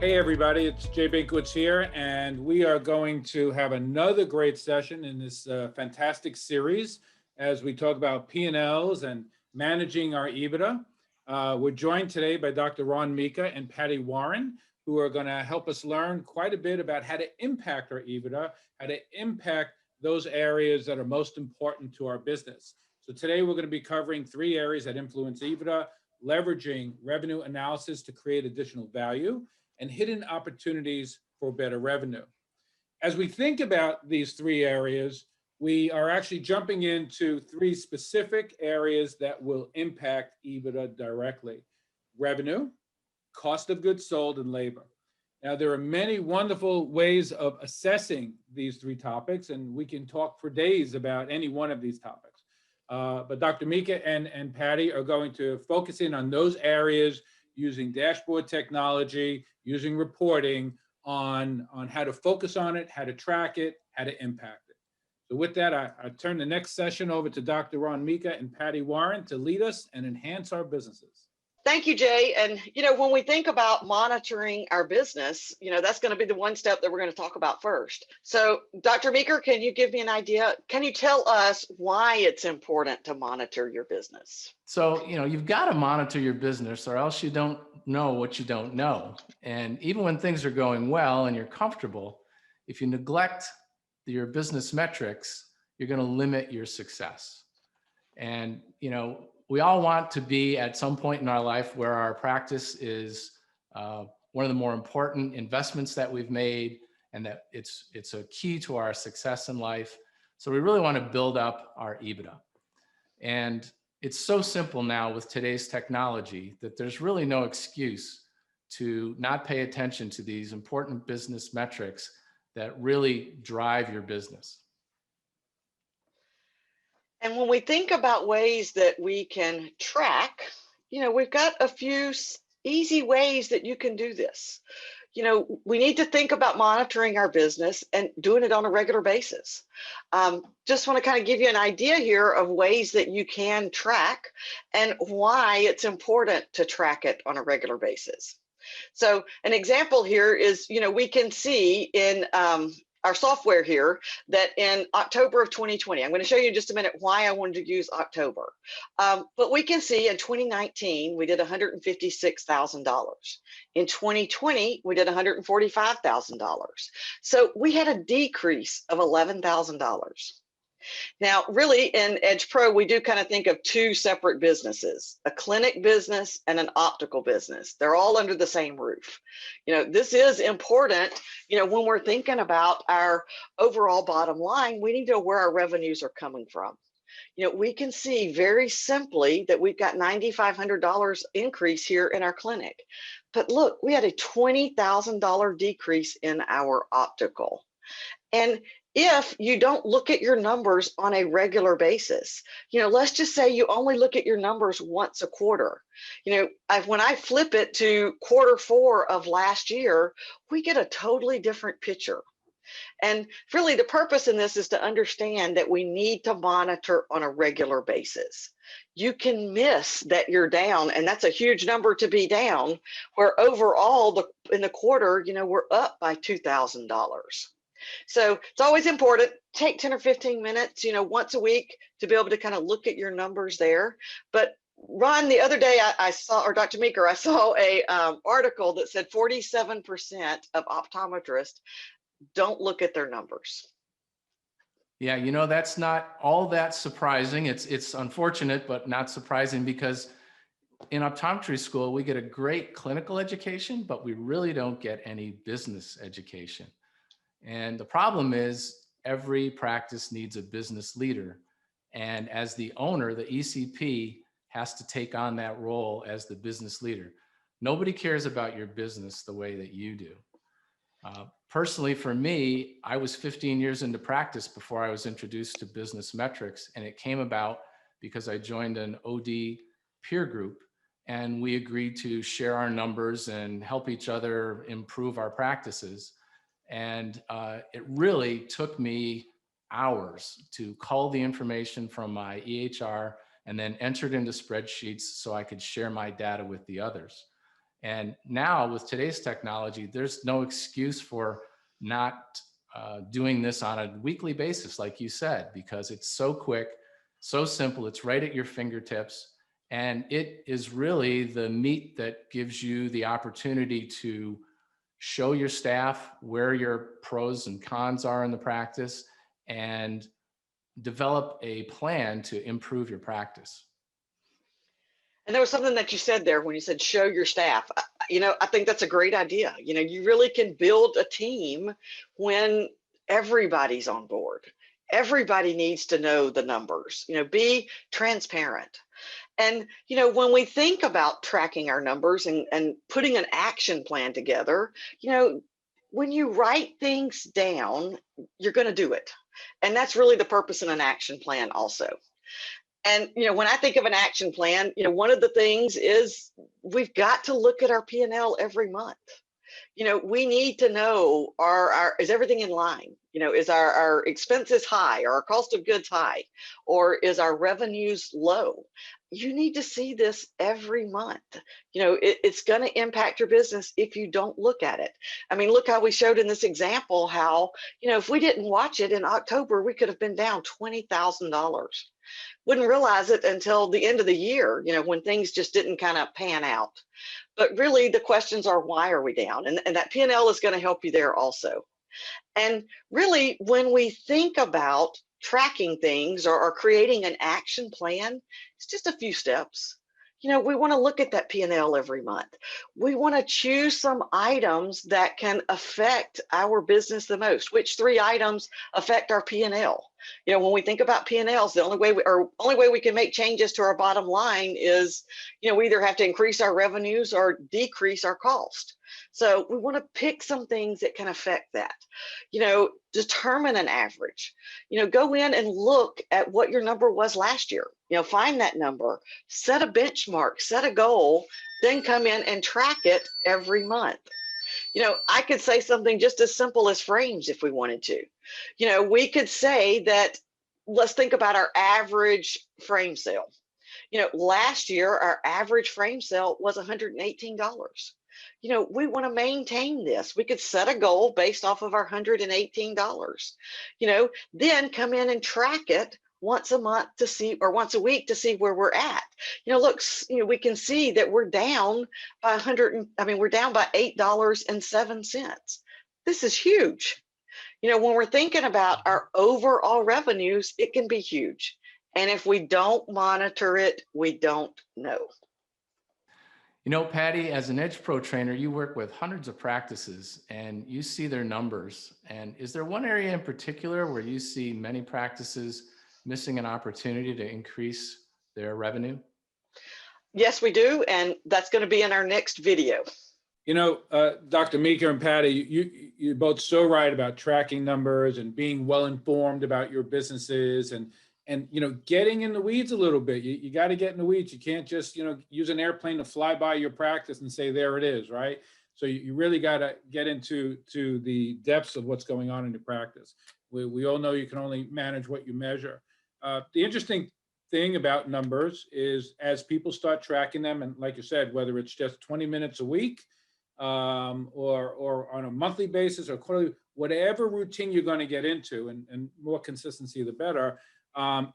Hey everybody, it's Jay Binkowitz here, and we are going to have another great session in this fantastic series as we talk about P&Ls and managing our EBITDA. We're joined today by Dr. Ron Mika and Patty Warren, who are going to help us learn quite a bit about how to impact our EBITDA, how to impact those areas that are most important to our business. So today we're going to be covering three areas that influence EBITDA: leveraging revenue analysis to create additional value, and hidden opportunities for better revenue. As we think about these three areas, we are actually jumping into three specific areas that will impact EBITDA directly: revenue, cost of goods sold, and labor. Now, there are many wonderful ways of assessing these three topics, and we can talk for days about any one of these topics. But Dr. Mika and Patty are going to focus in on those areas using dashboard technology, using reporting on how to focus on it, how to track it, how to impact it. So with that, I turn the next session over to Dr. Ron Mika and Patty Warren to lead us and enhance our businesses. Thank you, Jay. And, when we think about monitoring our business, that's going to be the one step that we're going to talk about first. So, Dr. Meeker, can you give me an idea? Can you tell us why it's important to monitor your business? So, you've got to monitor your business or else you don't know what you don't know. And even when things are going well and you're comfortable, if you neglect your business metrics, you're going to limit your success. And, we all want to be at some point in our life where our practice is one of the more important investments that we've made, and that it's a key to our success in life. So we really want to build up our EBITDA. And it's so simple now with today's technology that there's really no excuse to not pay attention to these important business metrics that really drive your business. And when we think about ways that we can track, we've got a few easy ways that you can do this. We need to think about monitoring our business and doing it on a regular basis. Just want to kind of give you an idea here of ways that you can track and why it's important to track it on a regular basis. So an example here is, we can see in our software here that in October of 2020, I'm going to show you in just a minute why I wanted to use October. But we can see in 2019, we did $156,000. In 2020, we did $145,000. So we had a decrease of $11,000. Now, really in Edge Pro, we do kind of think of two separate businesses, a clinic business and an optical business. They're all under the same roof. This is important. When we're thinking about our overall bottom line, we need to know where our revenues are coming from. We can see very simply that we've got $9,500 increase here in our clinic. But look, we had a $20,000 decrease in our optical. And if you don't look at your numbers on a regular basis, let's just say you only look at your numbers once a quarter. When I flip it to Q4 of last year, we get a totally different picture. And really the purpose in this is to understand that we need to monitor on a regular basis. You can miss that you're down, and that's a huge number to be down, where overall in the quarter, we're up by $2,000. So it's always important, take 10 or 15 minutes, once a week to be able to kind of look at your numbers there. But Ron, the other day I saw, or Dr. Meeker, I saw a article that said 47% of optometrists don't look at their numbers. Yeah, that's not all that surprising. It's unfortunate, but not surprising, because in optometry school, we get a great clinical education, but we really don't get any business education. And the problem is every practice needs a business leader. And as the owner, the ECP has to take on that role as the business leader. Nobody cares about your business the way that you do. Personally, for me, I was 15 years into practice before I was introduced to business metrics. And it came about because I joined an OD peer group, and we agreed to share our numbers and help each other improve our practices. And it really took me hours to cull the information from my EHR and then enter it into spreadsheets so I could share my data with the others. And now with today's technology, there's no excuse for not doing this on a weekly basis, like you said, because it's so quick, so simple. It's right at your fingertips. And it is really the meat that gives you the opportunity to show your staff where your pros and cons are in the practice and develop a plan to improve your practice. And there was something that you said there when you said show your staff. I think that's a great idea. You really can build a team when everybody's on board. Everybody needs to know the numbers, be transparent. And, when we think about tracking our numbers and putting an action plan together, when you write things down, you're going to do it. And that's really the purpose in an action plan also. And, when I think of an action plan, one of the things is we've got to look at our P&L every month. We need to know, is everything in line? Is our expenses high, or our cost of goods high, or is our revenues low? You need to see this every month. It's going to impact your business if you don't look at it. I mean, look how we showed in this example how, if we didn't watch it in October, we could have been down $20,000. Wouldn't realize it until the end of the year, when things just didn't kind of pan out. But really the questions are, why are we down? And that P&L is going to help you there also. And really, when we think about tracking things or creating an action plan, it's just a few steps. We want to look at that P&L every month. We want to choose some items that can affect our business the most. Which 3 items affect our P&L? When we think about P&Ls, the only way we can make changes to our bottom line is, we either have to increase our revenues or decrease our cost. So we want to pick some things that can affect that. Determine an average. Go in and look at what your number was last year. Find that number, set a benchmark, set a goal, then come in and track it every month. I could say something just as simple as frames if we wanted to. We could say that, let's think about our average frame sale. Last year, our average frame sale was $118. We want to maintain this. We could set a goal based off of our $118. Then come in and track it once a month to see, or once a week to see where we're at. Look, we can see that we're down by we're down by $8.07. This is huge. When we're thinking about our overall revenues, it can be huge. And if we don't monitor it, we don't know. Patty, as an Edge Pro trainer, you work with hundreds of practices and you see their numbers. And is there one area in particular where you see many practices missing an opportunity to increase their revenue? Yes, we do. And that's going to be in our next video. Dr. Meeker and Patty, you're both so right about tracking numbers and being well informed about your businesses and getting in the weeds a little bit. You got to get in the weeds. You can't just, use an airplane to fly by your practice and say, there it is, right? So you really got to get into the depths of what's going on in your practice. We all know you can only manage what you measure. The interesting thing about numbers is as people start tracking them, and like you said, whether it's just 20 minutes a week or on a monthly basis or quarterly, whatever routine you're going to get into, and more consistency, the better,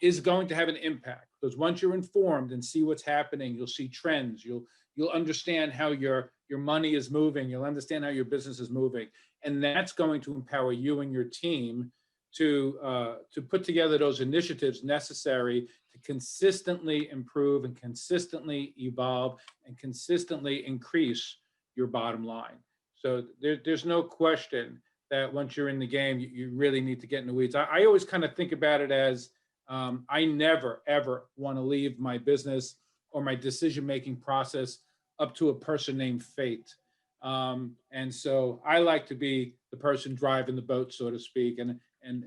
is going to have an impact. Because once you're informed and see what's happening, you'll see trends. You'll understand how your money is moving. You'll understand how your business is moving, and that's going to empower you and your team to put together those initiatives necessary to consistently improve and consistently evolve and consistently increase your bottom line. So there's no question that once you're in the game, you really need to get in the weeds. I always kind of think about it as I never, ever want to leave my business or my decision-making process up to a person named fate. And so I like to be the person driving the boat, so to speak. And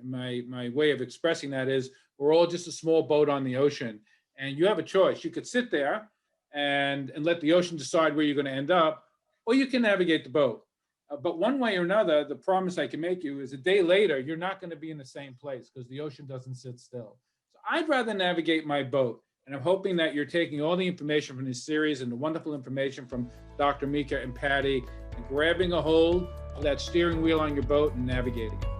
my way of expressing that is we're all just a small boat on the ocean. And you have a choice. You could sit there and let the ocean decide where you're going to end up, or you can navigate the boat. But one way or another, the promise I can make you is a day later, you're not going to be in the same place because the ocean doesn't sit still. So I'd rather navigate my boat And I'm hoping that you're taking all the information from this series and the wonderful information from Dr. Mika and Patty and grabbing a hold of that steering wheel on your boat and navigating it.